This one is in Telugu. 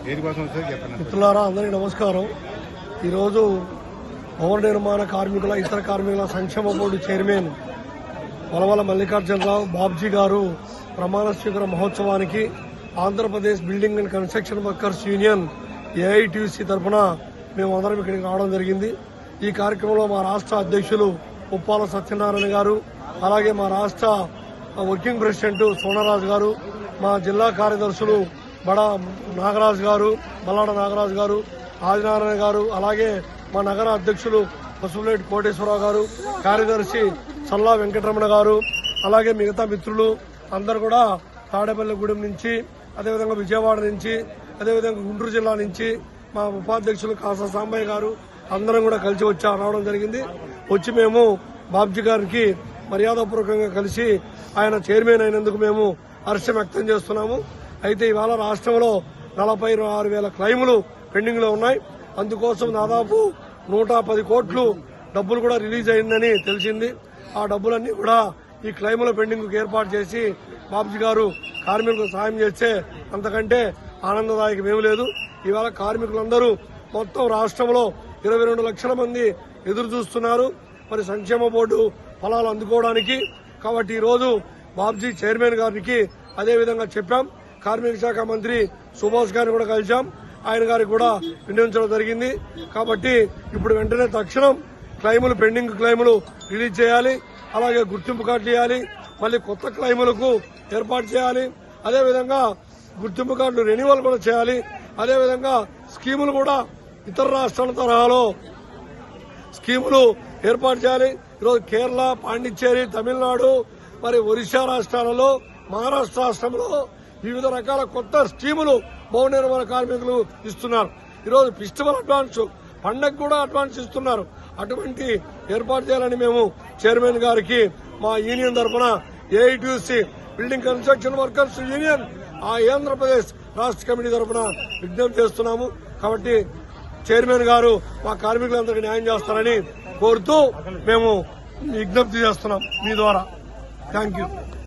మిత్రులారా, అందరికీ నమస్కారం. ఈరోజు భవన నిర్మాణ కార్మికుల ఇతర కార్మికుల సంక్షేమ బోర్డు చైర్మన్ వలవల మల్లికార్జునరావు బాబ్జీ గారు ప్రమాణ స్వీకార మహోత్సవానికి Andhra Pradesh building and construction workers union AITC తరఫున మేము అందరం ఇక్కడికి రావడం జరిగింది. ఈ కార్యక్రమంలో మా రాష్ట్ర అధ్యక్షులు ఉప్పాల సత్యనారాయణ గారు, అలాగే మా రాష్ట్ర వర్కింగ్ ప్రెసిడెంట్ సోనరాజు గారు, మా జిల్లా కార్యదర్శులు బడా నాగరాజు గారు, మల్లాడ నాగరాజు గారు, ఆదినారాయణ గారు, అలాగే మా నగర అధ్యక్షులు పసుపులేటి కోటేశ్వరరావు గారు, కార్యదర్శి సల్లా వెంకటరమణ గారు, అలాగే మిగతా మిత్రులు అందరూ కూడా తాడేపల్లిగూడెం నుంచి, అదేవిధంగా విజయవాడ నుంచి, అదేవిధంగా గుంటూరు జిల్లా నుంచి మా ఉపాధ్యక్షులు కాసా సాంబయ్య గారు అందరం కూడా కలిసి రావడం జరిగింది. వచ్చి మేము బాబ్జీ గారికి మర్యాదపూర్వకంగా కలిసి ఆయన చైర్మన్ అయినందుకు మేము హర్షం వ్యక్తం చేస్తున్నాము. అయితే ఇవాళ రాష్ట్రంలో 46,000 క్లైములు పెండింగ్ లో ఉన్నాయి. అందుకోసం దాదాపు 110 కోట్లు డబ్బులు కూడా రిలీజ్ అయిందని తెలిసింది. ఆ డబ్బులన్నీ కూడా ఈ క్లైముల పెండింగ్ ఏర్పాటు చేసి బాబ్జీ గారు కార్మికులకు సాయం చేస్తే అంతకంటే ఆనందదాయకమేమీ లేదు. ఇవాళ కార్మికులందరూ మొత్తం రాష్ట్రంలో 22 లక్షల మంది ఎదురు చూస్తున్నారు మరి సంక్షేమ బోర్డు ఫలాలు అందుకోవడానికి. కాబట్టి ఈ రోజు బాబ్జీ చైర్మన్ గారికి అదేవిధంగా చెప్పాం. కార్మిక శాఖ మంత్రి సుభాష్ గారిని కూడా కలిశాం. ఆయన గారికి కూడా వినియోగించడం జరిగింది. కాబట్టి ఇప్పుడు వెంటనే తక్షణం పెండింగ్ క్లైములు రిలీజ్ చేయాలి, అలాగే గుర్తింపు కార్డులు ఇవ్వాలి, మళ్ళీ కొత్త క్లైములకు ఏర్పాటు చేయాలి, అదేవిధంగా గుర్తింపు కార్డులు రెన్యువల్ కూడా చేయాలి, అదేవిధంగా స్కీములు కూడా ఇతర రాష్ట్రాల తరహాలో స్కీములు ఏర్పాటు చేయాలి. ఈరోజు కేరళ, పాండిచ్చేరి, తమిళనాడు, మరి ఒరిస్సా రాష్ట్రాలలో, మహారాష్ట్ర రాష్ట్రంలో వివిధ రకాల కొత్త స్కీములు భవన నిర్మాణ కార్మికులు ఇస్తున్నారు. ఈరోజు ఫెస్టివల్ అడ్వాన్స్, పండగ కూడా అడ్వాన్స్ ఇస్తున్నారు. అటువంటి ఏర్పాటు చేయాలని మేము చైర్మన్ గారికి మా యూనియన్ తరఫున AITC building construction workers union Andhra Pradesh రాష్ట్ర కమిటీ తరఫున విజ్ఞప్తి చేస్తున్నాము. కాబట్టి చైర్మన్ గారు మా కార్మికులందరికీ న్యాయం చేస్తారని కోరుతూ మేము విజ్ఞప్తి చేస్తున్నాం మీ ద్వారా. Thank you.